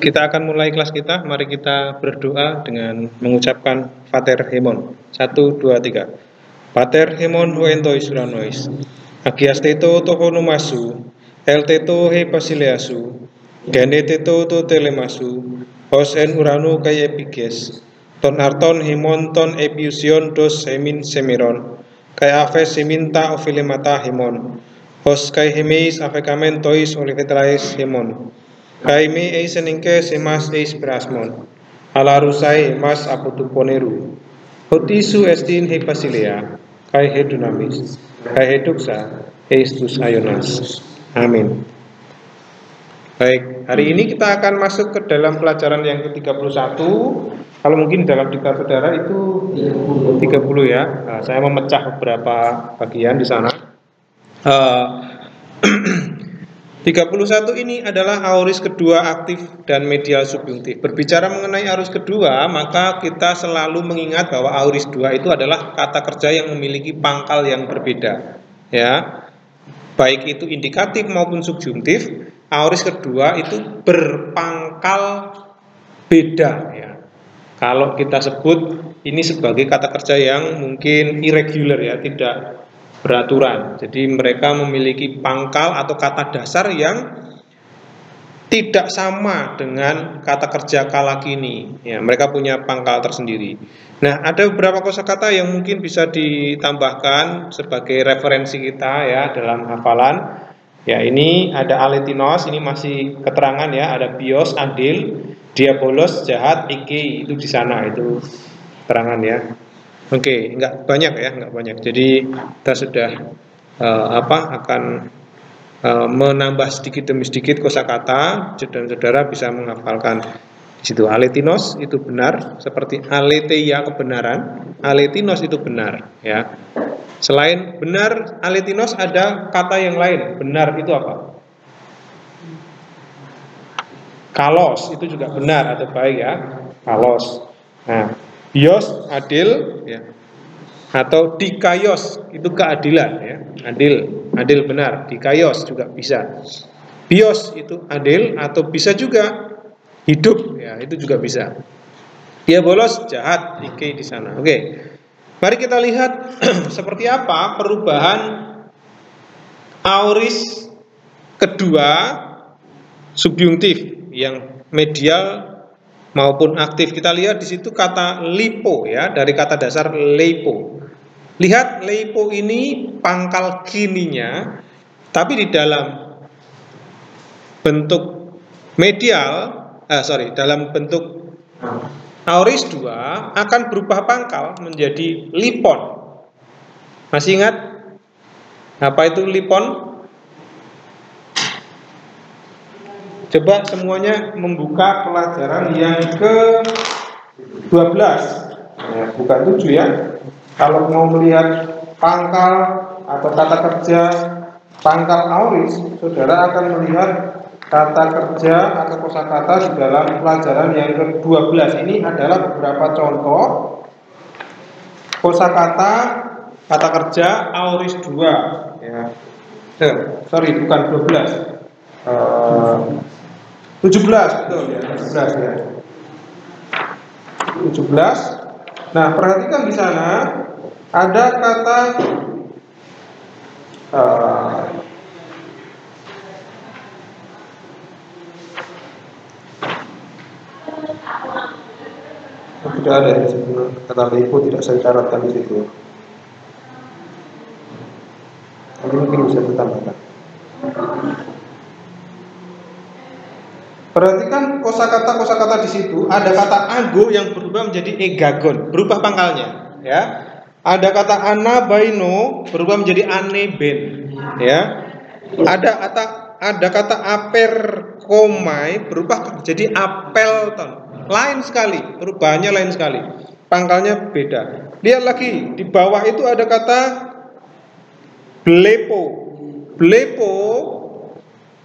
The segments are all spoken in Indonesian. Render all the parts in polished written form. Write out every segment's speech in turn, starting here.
Kita akan mulai kelas kita. Mari kita berdoa dengan mengucapkan Pater Hemon. 1, 2, 3. Pater Hemon hoentois uranois. Agiasteto tohonomasu. Elteto he basileasu. Geneteto to telemasu. Hos en urano kai epiges. Ton arton hemon ton epiusion dos hemin semeron. Kai aves seminta ofilemata hemon. Hos kai hemeis afekamen tois olivetraes hemon. Kai me eis eningke semas eis brasmon. Alarusai emas apotuponeru. Hotisu estin he basilea. Kai he dunamis. Kai he duksa eis tus ayonas. Amin. Baik, hari ini kita akan masuk ke dalam pelajaran yang ke-31. Kalau mungkin dalam diktat saudara itu 30 ya. Nah, saya memecah beberapa bagian di sana. 31 ini adalah aoris kedua aktif dan medial subjungtif. Berbicara mengenai aoris kedua, maka kita selalu mengingat bahwa aoris 2 itu adalah kata kerja yang memiliki pangkal yang berbeda. Ya, baik itu indikatif maupun subjungtif, aoris kedua itu berpangkal beda. Ya. Kalau kita sebut ini sebagai kata kerja yang mungkin irregular ya, tidak beraturan. Jadi mereka memiliki pangkal atau kata dasar yang tidak sama dengan kata kerja kala kini. Ya, mereka punya pangkal tersendiri. Nah, ada beberapa kosakata yang mungkin bisa ditambahkan sebagai referensi kita ya dalam hafalan. Ya, ini ada aletinos, ini masih keterangan ya, ada bios, adil, diabolos, jahat, iki, itu di sana itu keterangan ya. Oke, enggak banyak ya, enggak banyak. Jadi kita sudah akan menambah sedikit demi sedikit kosakata dan saudara bisa menghafalkan. Di situ aletinos itu benar, seperti aletheia kebenaran, aletinos itu benar ya. Selain benar aletinos ada kata yang lain. Benar itu apa? Kalos itu juga benar atau baik ya. Kalos. Nah, bios adil ya, atau dikaios itu keadilan ya, adil benar, dikaios juga bisa. Bios itu adil atau bisa juga hidup ya, itu juga bisa. Diabolos jahat, iki di sana. Oke, mari kita lihat seperti apa perubahan aoris kedua subjungtif yang medial maupun aktif. Kita lihat di situ kata lipo ya, dari kata dasar leipo. Lihat leipo ini pangkal kininya, tapi di dalam bentuk medial, dalam bentuk aoris 2 akan berubah pangkal menjadi lipon. Masih ingat apa itu lipon? Coba semuanya membuka pelajaran yang ke-12 ya, bukan 7 ya. Kalau mau melihat pangkal atau kata kerja pangkal aoris, saudara akan melihat kata kerja atau kosakata di dalam pelajaran yang ke-12. Ini adalah beberapa contoh kosakata kata kerja aoris 2 ya. Bukan 12. 17 betul ya, 17 ya. 17. Nah, perhatikan di sana ada kata tidak ada di situ kata lipo, tidak saya catatkan di situ. Tapi mungkin bisa ditambahkan. Perhatikan kosakata di situ. Ada kata ago yang berubah menjadi egagon, berubah pangkalnya. Ya, ada kata anabaino berubah menjadi aneben. Ya, ada kata aperkomai berubah menjadi apelton. Lain sekali, perubahannya lain sekali. Pangkalnya beda. Lihat lagi di bawah itu ada kata blepo. Blepo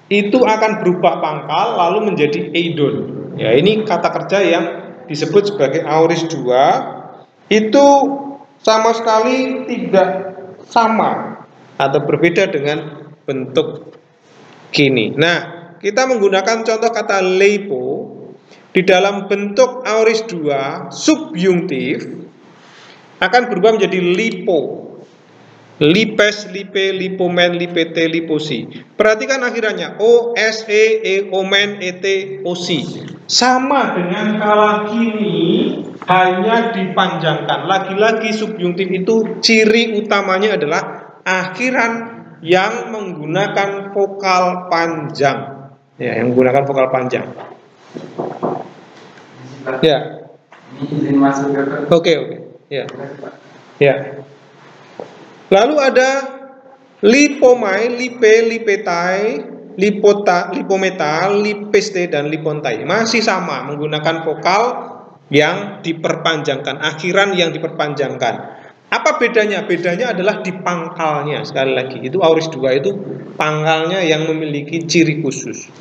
itu akan berubah pangkal lalu menjadi eidon. Ya, ini kata kerja yang disebut sebagai aoris 2 itu sama sekali tidak sama atau berbeda dengan bentuk kini. Nah, kita menggunakan contoh kata leipo di dalam bentuk aorist 2 subjungtif akan berubah menjadi lipo. Lipes, lipe, lipomen, lipete, liposi. Perhatikan akhirannya O, S, E, omen, et, osi. Sama dengan kala kini, hanya dipanjangkan. Lagi-lagi subjungtif itu ciri utamanya adalah akhiran yang menggunakan vokal panjang. Ya, yang menggunakan vokal panjang. Ya. Oke. Ya. Ya. Lalu ada lipomai, lipe, lipetai, lipota, lipometa, lipeste, dan lipontai. Masih sama, menggunakan vokal yang diperpanjangkan, akhiran yang diperpanjangkan. Apa bedanya? Bedanya adalah di pangkalnya. Sekali lagi, itu aorist 2 itu pangkalnya yang memiliki ciri khusus.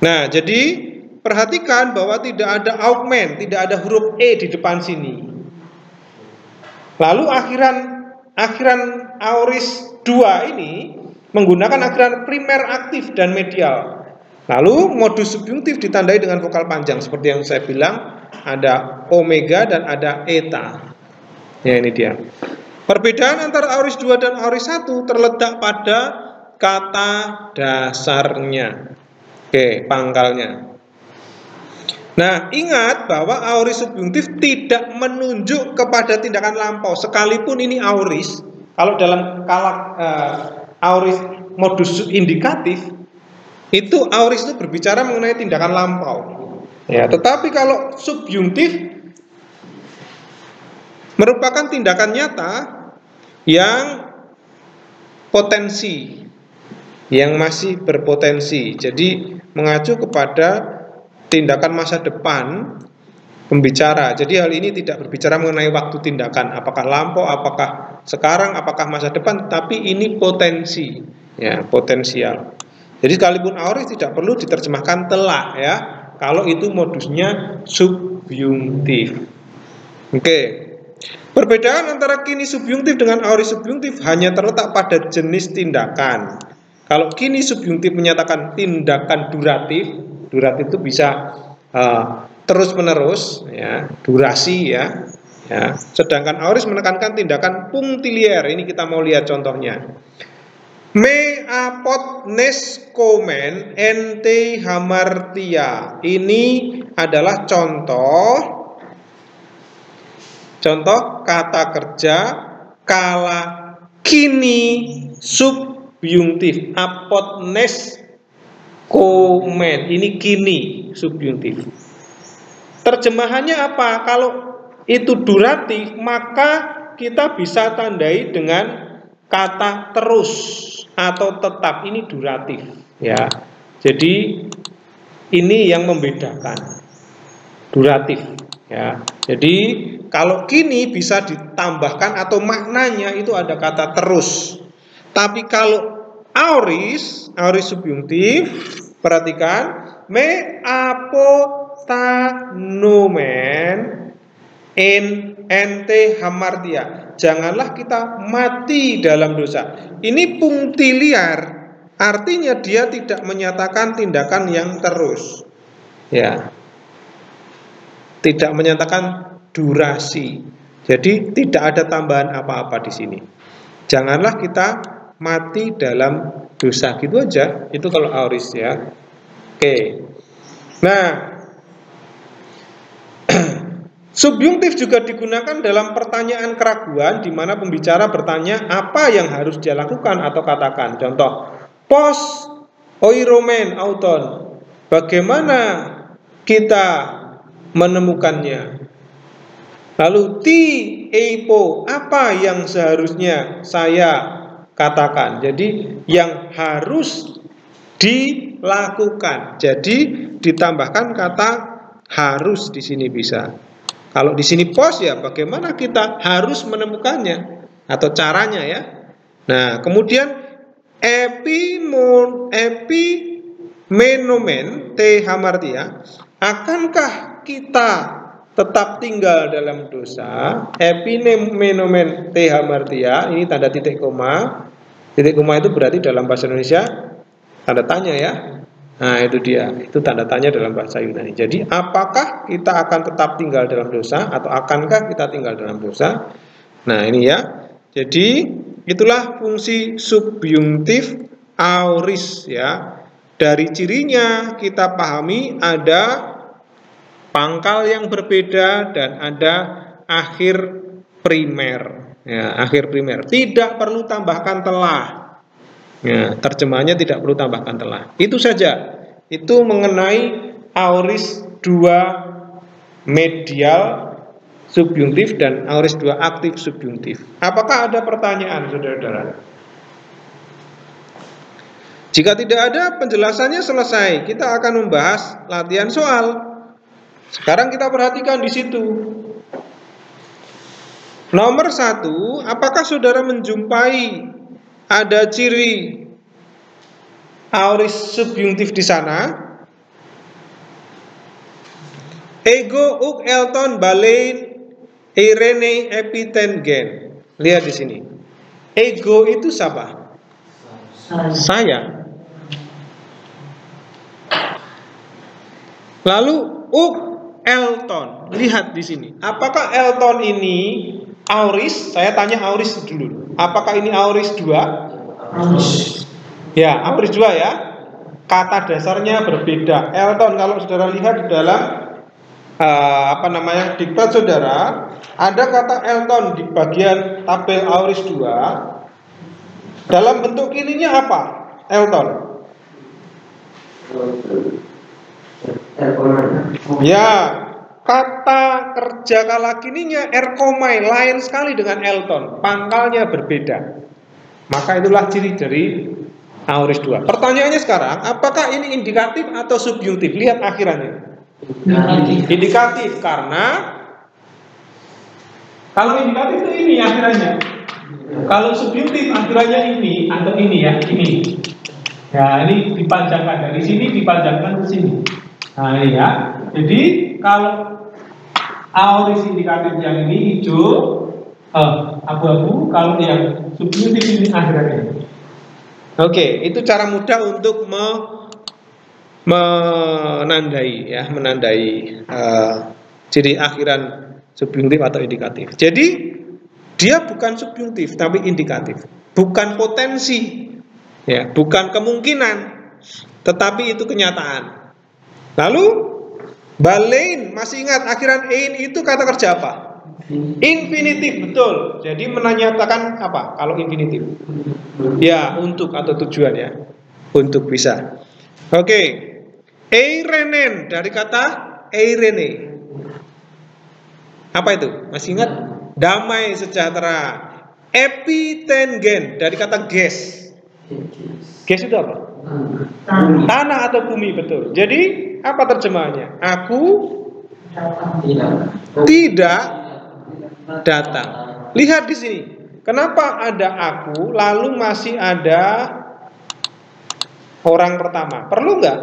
Nah, jadi perhatikan bahwa tidak ada augmen, tidak ada huruf E di depan sini. Lalu akhiran aorist 2 ini menggunakan akhiran primer aktif dan medial. Lalu modus subjungtif ditandai dengan vokal panjang seperti yang saya bilang, ada omega dan ada eta. Ya, ini dia. Perbedaan antara aorist 2 dan aorist 1 terletak pada kata dasarnya. Oke, pangkalnya. Nah, ingat bahwa aorist subjungtif tidak menunjuk kepada tindakan lampau, sekalipun ini aorist. Kalau dalam aorist modus indikatif, itu aorist itu berbicara mengenai tindakan lampau. Ya, tetapi kalau subjungtif merupakan tindakan nyata yang potensi, yang masih berpotensi. Jadi mengacu kepada tindakan masa depan pembicara. Jadi hal ini tidak berbicara mengenai waktu tindakan, apakah lampau, apakah sekarang, apakah masa depan, tapi ini potensi, ya, potensial. Jadi sekalipun aorist tidak perlu diterjemahkan telah, ya, kalau itu modusnya subjungtif. Oke. Perbedaan antara kini subjungtif dengan aorist subjungtif hanya terletak pada jenis tindakan. Kalau kini subjungtif menyatakan tindakan duratif itu bisa terus menerus, ya, durasi, ya. Sedangkan aorist menekankan tindakan punctilier. Ini kita mau lihat contohnya. Me apot nes komen ente hamartia. Ini adalah contoh kata kerja kala kini subjungtif. Apot nes komen, ini kini subjungtif. Terjemahannya apa? Kalau itu duratif, maka kita bisa tandai dengan kata terus atau tetap. Ini duratif, ya. Jadi ini yang membedakan duratif, ya. Jadi kalau kini bisa ditambahkan atau maknanya itu ada kata terus. Tapi kalau aorist subjungtif, perhatikan, me apotanomen ente hamartia. Janganlah kita mati dalam dosa. Ini punctiliar, artinya dia tidak menyatakan tindakan yang terus, ya, tidak menyatakan durasi. Jadi tidak ada tambahan apa-apa di sini. Janganlah kita mati dalam dosa, gitu aja. Itu kalau aorist, ya. Oke. Nah, subjungtif juga digunakan dalam pertanyaan keraguan, di mana pembicara bertanya apa yang harus dia lakukan atau katakan. Contoh, pos oiromen auton. Bagaimana kita menemukannya? Lalu ti eipo, apa yang seharusnya saya katakan? Jadi yang harus dilakukan. Jadi ditambahkan kata harus di sini bisa. Kalau di sini pos, ya bagaimana kita harus menemukannya atau caranya, ya. Nah, kemudian epimenomen te hamartia, akankah kita tetap tinggal dalam dosa? Epimenomen te hamartia, ini tanda titik koma. Titik koma itu berarti dalam bahasa Indonesia tanda tanya, ya. Nah, itu dia. Itu tanda tanya dalam bahasa Yunani. Jadi, apakah kita akan tetap tinggal dalam dosa atau akankah kita tinggal dalam dosa? Nah, ini ya. Jadi, itulah fungsi subjungtif aorist ya. Dari cirinya kita pahami ada pangkal yang berbeda dan ada akhir primer. Ya, akhir primer. Tidak perlu tambahkan telah. Ya, terjemahannya tidak perlu tambahkan telah. Itu saja. Itu mengenai aorist 2 medial subjungtif dan aorist 2 aktif subjungtif. Apakah ada pertanyaan, saudara-saudara? Jika tidak ada, penjelasannya selesai. Kita akan membahas latihan soal. Sekarang kita perhatikan di situ. Nomor 1, apakah saudara menjumpai ada ciri aorist subjungtif di sana? Ego, uk, elton, balein, Irene, epitengen. Lihat di sini. Ego itu siapa? Saya. Lalu uk, elton. Lihat di sini. Apakah elton ini aorist? Saya tanya aorist dulu. Apakah ini aorist 2? Ya, aorist 2 ya. Kata dasarnya berbeda. Elton kalau saudara lihat di dalam diktat saudara, ada kata elton di bagian tabel aorist 2. Dalam bentuk kirinya apa? Elton. Ya, kata kerja kala kininya erkomai, lain sekali dengan elton. Pangkalnya berbeda. Maka itulah ciri dari aorist 2. Pertanyaannya sekarang, apakah ini indikatif atau subjungtif? Lihat akhirannya. Indikatif karena kalau indikatif itu ini akhirannya. Kalau subjungtif akhirannya ini atau ini ya, ini. Ya, ini dipanjangkan dari sini dipanjangkan ke sini. Nah, ini ya. Jadi kalau aorist indikatif yang ini hijau, abu-abu, kalau yang subjungtif ini akhirannya. Oke, itu cara mudah untuk menandai ya, ciri akhiran subjungtif atau indikatif. Jadi dia bukan subjungtif tapi indikatif, bukan potensi ya, bukan kemungkinan, tetapi itu kenyataan. Lalu balein, masih ingat akhiran ein itu kata kerja apa? Infinitif, betul. Jadi menanyatakan apa kalau infinitif? Ya, untuk atau tujuan ya. Untuk bisa. Oke. Eirenen dari kata eirene. Apa itu? Masih ingat? Damai sejahtera. Epitengen dari kata ges. Ges itu apa? Tanah atau bumi, betul. Jadi apa terjemahannya? Aku tidak datang. Lihat di sini. Kenapa ada aku lalu masih ada orang pertama? Perlu nggak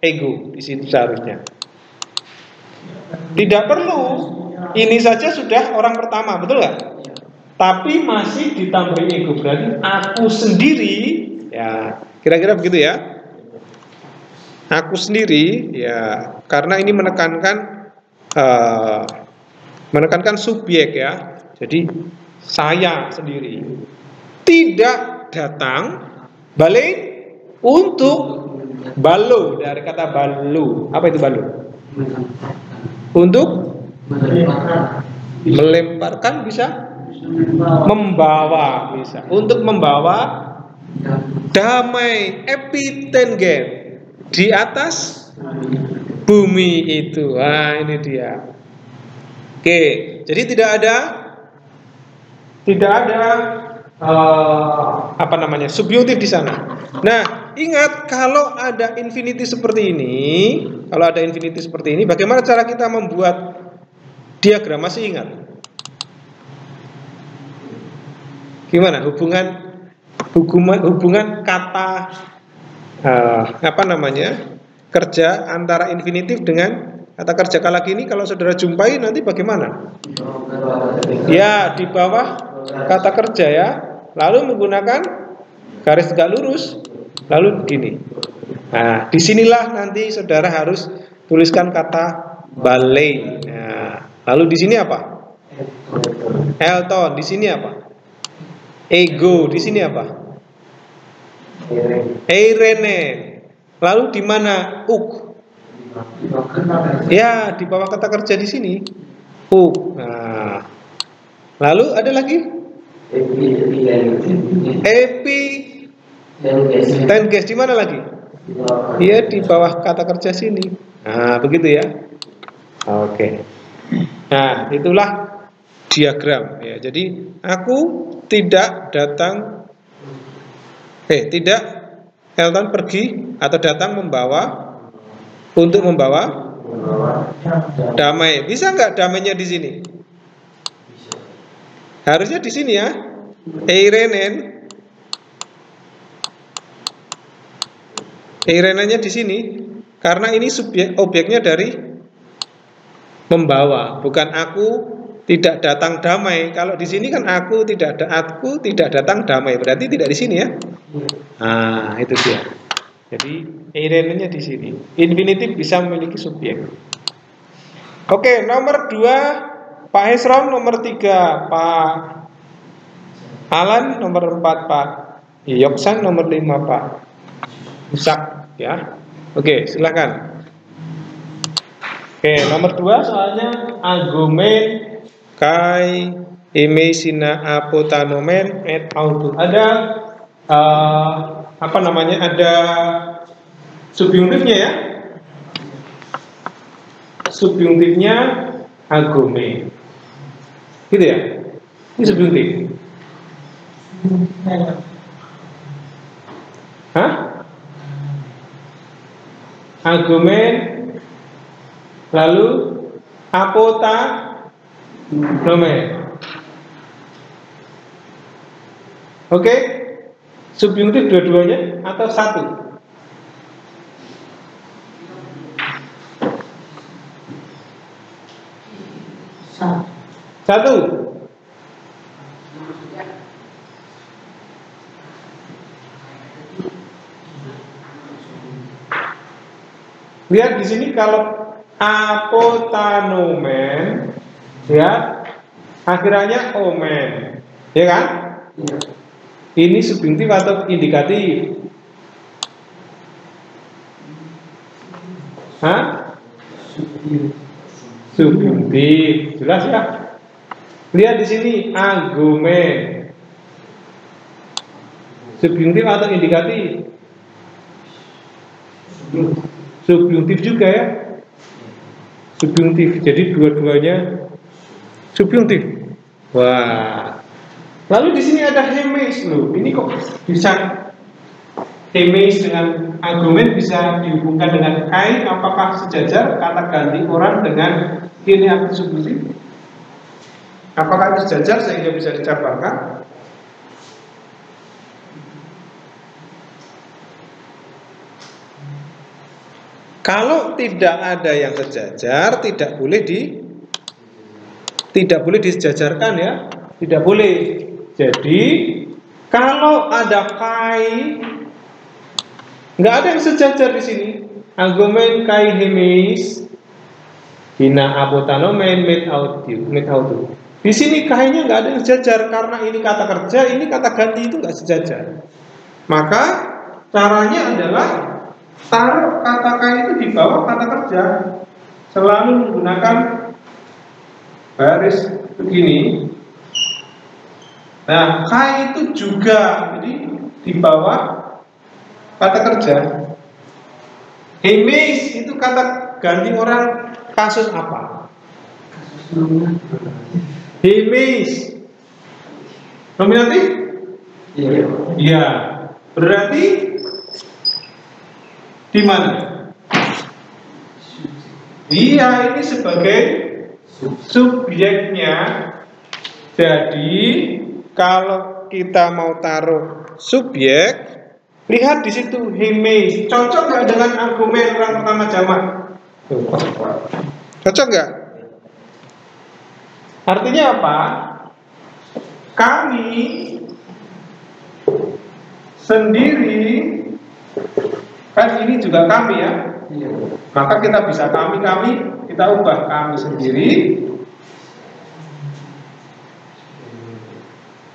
ego di situ seharusnya? Tidak perlu. Ini saja sudah orang pertama, betul nggak? Tapi masih ditambahi ego, berarti aku sendiri. Ya, kira-kira begitu ya. Aku sendiri, ya, karena ini menekankan subjek ya. Jadi saya sendiri tidak datang, balik untuk balu dari kata balu. Apa itu balu? Untuk melemparkan bisa, membawa bisa. Untuk membawa damai epitengen di atas bumi itu. Nah, ini dia. Oke, jadi tidak ada subjungtif di sana. Nah, ingat kalau ada infinity seperti ini, bagaimana cara kita membuat diagram? Masih ingat? Gimana hubungan kata kerja antara infinitif dengan kata kerja kala kini? Kalau saudara jumpai nanti bagaimana? Ya, di bawah kata kerja ya, lalu menggunakan garis tegak lurus, lalu begini. Nah, disinilah nanti saudara harus tuliskan kata ballet. Nah, lalu di sini apa? Elton. Di sini apa? Ego. Di sini apa? Irene. Lalu di mana? Uk. Ya, di bawah kata kerja di sini. Uk. Nah, lalu ada lagi? Epi. Tenges di mana lagi? Iya, di bawah kata kerja sini. Nah, begitu ya. Oke. Nah, itulah diagram ya. Jadi aku tidak datang tidak Elton pergi atau datang untuk membawa damai. Bisa nggak damainya di sini? Harusnya di sini ya. Irenenya di sini karena ini objeknya dari membawa, bukan aku tidak datang damai. Kalau di sini kan aku tidak datang damai, berarti tidak di sini ya. Nah, itu dia. Jadi irenenya di sini. Infinitif bisa memiliki subjek. Oke, nomor 2 Pak Hesron, nomor 3 Pak Alan, nomor 4 Pak Yoksan, nomor 5 Pak Isak ya. Oke, silakan. Oke, nomor 2 soalnya argumen kai emesina apotanomen et auto. Ada ada subjuntifnya ya. Subjuntifnya argumen. Gitu ya. Ini subjuntif. Hah? Argumen lalu apotanomen. Oke, subjuntif dua-duanya atau satu? Satu. Lihat di sini kalau apotanomen ya akhirnya omen, ya kan? Ini subjuntif atau indikatif? Hah? Subjuntif, jelas ya? Lihat di sini argumen. Subjuntif atau indikatif? Subjuntif juga ya. Subjuntif. Jadi dua-duanya subjuntif. Wah. Lalu di sini ada hemes loh. Ini kok bisa hemes dengan argumen bisa dihubungkan dengan kai? Apakah sejajar kata ganti orang dengan ini aktif subjuntif? Apakah itu sejajar sehingga bisa dicabarkan? Kalau tidak ada yang sejajar, tidak boleh disejajarkan ya, tidak boleh. Jadi kalau ada kai, nggak ada yang sejajar di sini. Argumen kai hemes, hina apotanomen met auto. Di sini kainya nggak ada yang sejajar karena ini kata kerja, ini kata ganti itu nggak sejajar. Maka caranya adalah taruh kata kai itu di bawah kata kerja, selalu menggunakan baris begini. Nah, kai itu juga jadi di bawah kata kerja. Hemes itu kata ganti orang kasus apa? Hemes nominatif? Iya. Berarti di mana? Iya, ini sebagai subjeknya. Jadi kalau kita mau taruh subjek, lihat di situ hemes. Cocok nggak dengan argumen orang pertama jamak? Cocok nggak? Artinya apa? Kami sendiri Kan ini juga kami ya. Maka kita bisa kami, kita ubah kami sendiri.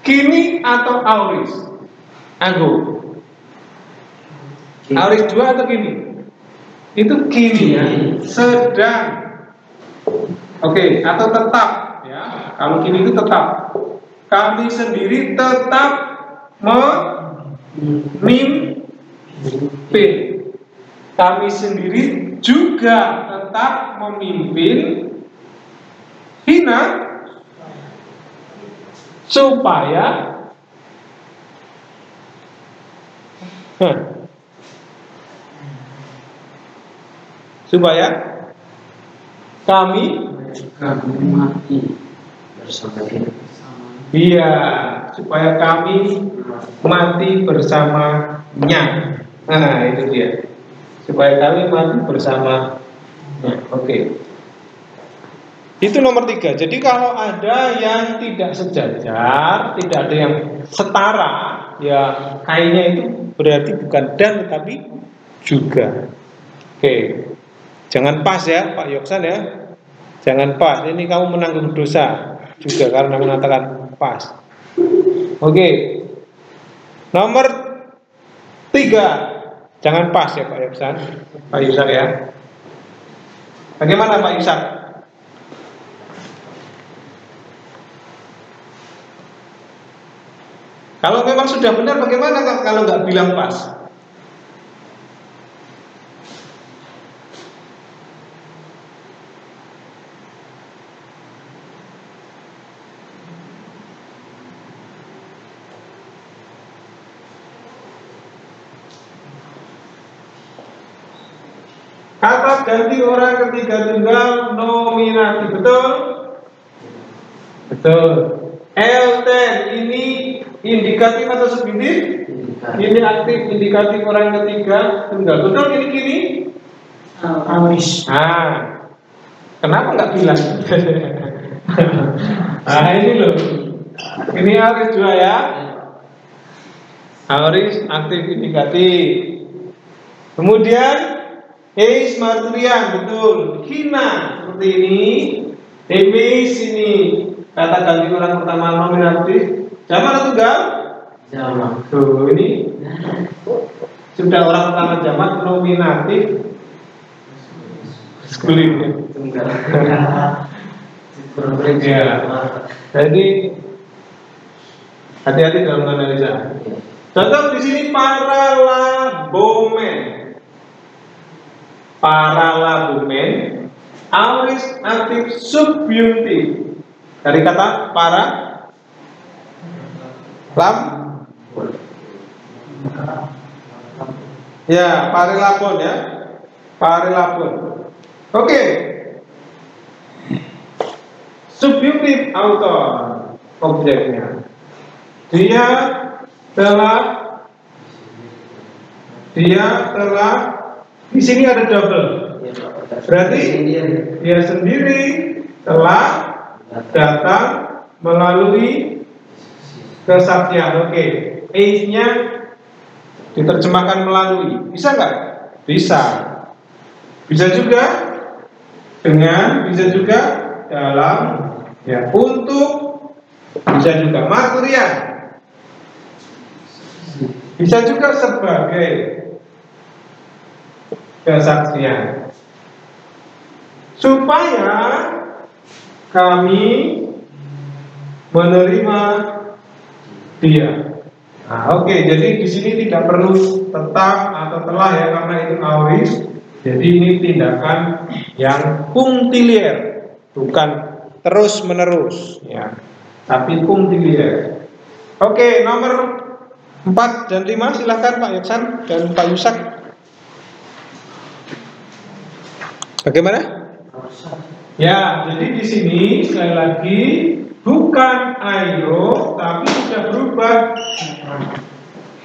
Kini atau auris? Anggo. Auris 2 atau kini? Itu kini ya. Sedang. Oke, atau tetap ya. Kalau kini itu tetap. Kami sendiri tetap memimpin. Kami sendiri juga tetap memimpin hina supaya kami mati bersama dia. Iya, supaya kami mati bersamanya. Nah, itu dia. Supaya kami mati bersamanya. Oke. Itu nomor 3. Jadi kalau ada yang tidak sejajar, tidak ada yang setara, ya kayaknya itu berarti bukan dan tetapi juga. Oke. Jangan pas ya Pak Yoksan ya. Jangan pas. Ini kamu menanggung dosa juga karena mengatakan pas. Oke. Nomor 3. Jangan pas ya Pak Yoksan. Pak Yusak ya. Bagaimana Pak Yusak? Kalau memang sudah benar, bagaimana kalau nggak bilang pas? Kata ganti orang ketiga tunggal nominatif, betul? Betul. L10 ini indikatif atau subjektif? Ini aktif indikatif orang ketiga tunggal. Betul kini? Auris. Nah, kenapa nggak bilang? Nah ini loh. Ini auris 2 ya. Auris aktif indikatif. Kemudian eis marturian, betul. Hina seperti ini. Emis ini kata ganti orang pertama nominatif. Jamak atau tunggal? Jamak. Tuh ini sudah orang pertama jamak nominatif. Maskulin. Tunggal. Ya. Jadi hati-hati dalam analisa. Contoh di sini paralabumen, auris aktif subjuntif. Dari kata para lam, ya parelabon ya, parelabon. Oke. Subjuntif autor objeknya. Dia telah di sini ada double. Berarti dia sendiri telah datang melalui kesaksian. Oke. Ace-nya diterjemahkan melalui. Bisa nggak? Bisa. Bisa juga dalam ya untuk, bisa juga marturian, bisa juga sebagai kesaksian supaya kami menerima dia. Nah, oke, jadi di sini tidak perlu tetap atau telah ya karena itu auris. Jadi ini tindakan yang punctilier, bukan terus menerus ya, tapi punctilier. Oke, nomor 4 dan 5 silahkan Pak Yoksan dan Pak Yusak. Bagaimana? Ya, jadi di sini sekali lagi bukan ayo tapi sudah berubah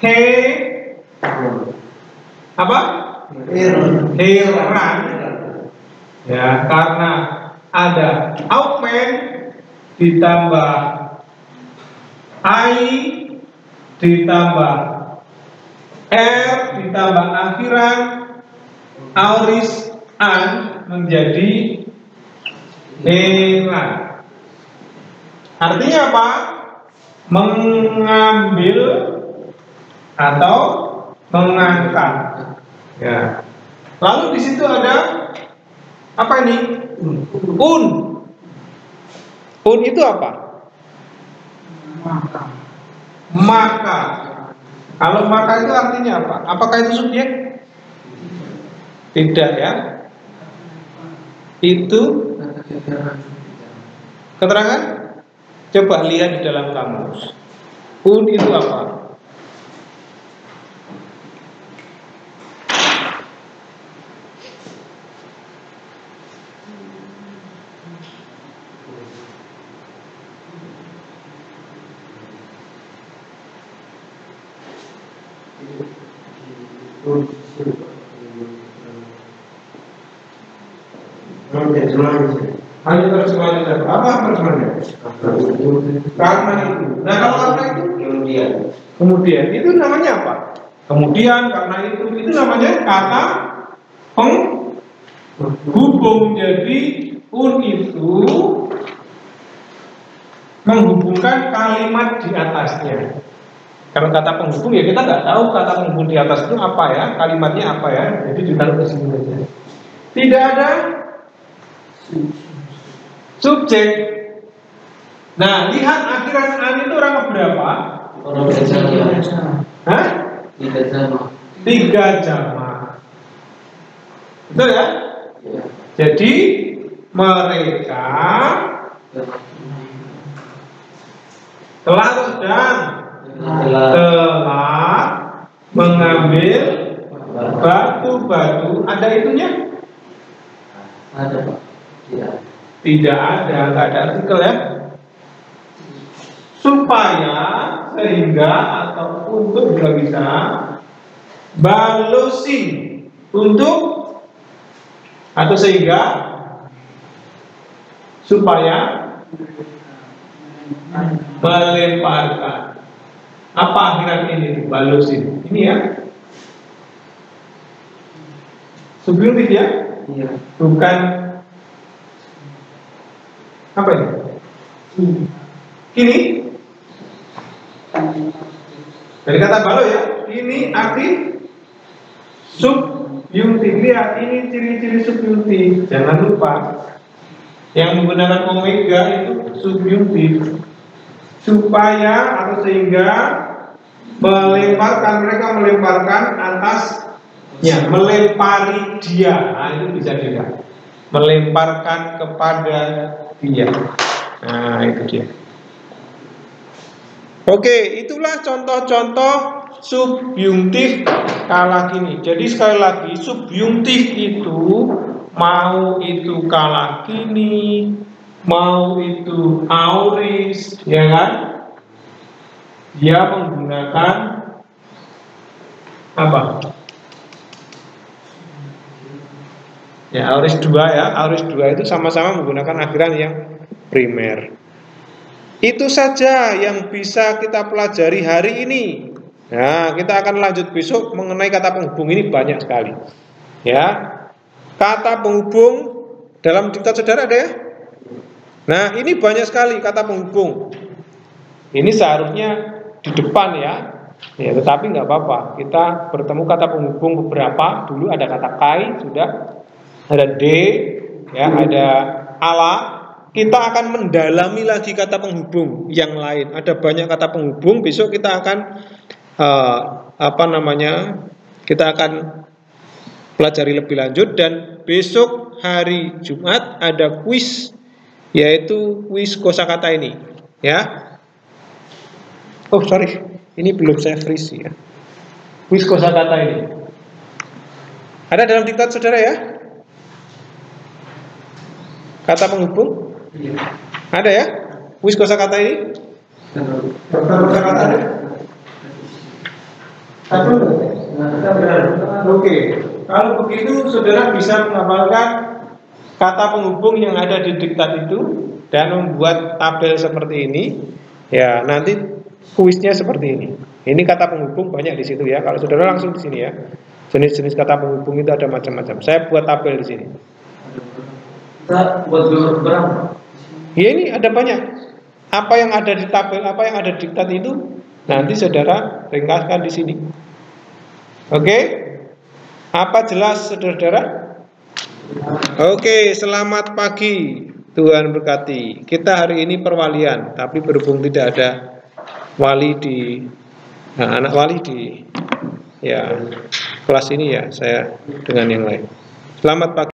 heran ya, karena ada augment ditambah I ditambah R ditambah akhiran aorist an menjadi elan. Artinya apa? Mengambil atau mengangkat. Ya. Lalu di situ ada apa ini? Un. Un itu apa? Maka. Kalau maka itu artinya apa? Apakah itu subjek? Tidak ya. Itu keterangan? Coba lihat di dalam kamus. Un itu apa? Hanya terjemahannya. Apa terjemahannya? Karena itu. Nah kalau karena itu kemudian itu namanya apa? Kemudian karena itu namanya kata penghubung. Jadi un itu menghubungkan kalimat di atasnya. Karena kata penghubung ya kita nggak tahu kata penghubung di atas itu apa ya, kalimatnya apa ya. Jadi ditaruh di sini saja. Tidak ada subjek. Nah, lihat akhiran an itu orang berapa? Orang berjamaah. Hah? 3 jamaah. 3 jamaah. Betul ya? Ya. Jadi mereka telah mengambil batu-batu. Ada itunya? Ada Pak. Tidak. Tidak ada, nggak ada artikel ya. Supaya, sehingga atau untuk juga bisa balusin untuk atau sehingga supaya melemparkan. Apa akhiran ini? Balusin. Ini ya. Subjektif ya? Iya. Bukan apa ini? Ini dari kata balo ya. Ini arti subjuntif. Lihat ini ciri-ciri subjuntif. Jangan lupa yang menggunakan omega itu subjuntif. Supaya atau sehingga mereka melemparkan atasnya, melempari dia. Nah, itu bisa dilihat. Melemparkan kepada dia. Nah, itu dia. Oke, itulah contoh-contoh subjuntif kala kini. Jadi sekali lagi subjuntif itu mau itu kala kini, mau itu aorist, ya kan? Dia menggunakan apa? Ya, aorist 2 ya. Aorist 2 itu sama-sama menggunakan akhiran yang primer. Itu saja yang bisa kita pelajari hari ini. Nah, kita akan lanjut besok mengenai kata penghubung ini banyak sekali. Ya. Kata penghubung dalam diktat saudara ada ya? Nah, ini banyak sekali kata penghubung. Ini seharusnya di depan ya. Ya, tetapi nggak apa-apa. Kita bertemu kata penghubung beberapa. Dulu ada kata kai sudah, ada d, ya, ada ala. Kita akan mendalami lagi kata penghubung yang lain. Ada banyak kata penghubung. Besok kita akan kita akan pelajari lebih lanjut. Dan besok hari Jumat ada kuis, yaitu kuis kosakata ini, ya. Oh sorry, ini belum saya freeze ya. Kuis kosakata ini ada dalam diktat saudara ya. Kata penghubung ada ya. Kuis kosakata ini. Kosakata ada. Oke. Kalau begitu saudara bisa menghafalkan kata penghubung yang ada di diktat itu dan membuat tabel seperti ini. Ya, nanti kuisnya seperti ini. Ini kata penghubung banyak di situ ya. Kalau saudara langsung di sini ya. Jenis-jenis kata penghubung itu ada macam-macam. Saya buat tabel di sini. Kita buat berapa? Ya ini ada banyak. Apa yang ada di tabel, apa yang ada di diktat itu nanti saudara ringkaskan di sini. Oke? Apa jelas saudara-saudara? Oke, selamat pagi. Tuhan berkati. Kita hari ini perwalian, tapi berhubung tidak ada wali di anak wali di ya kelas ini ya, saya dengan yang lain. Selamat pagi.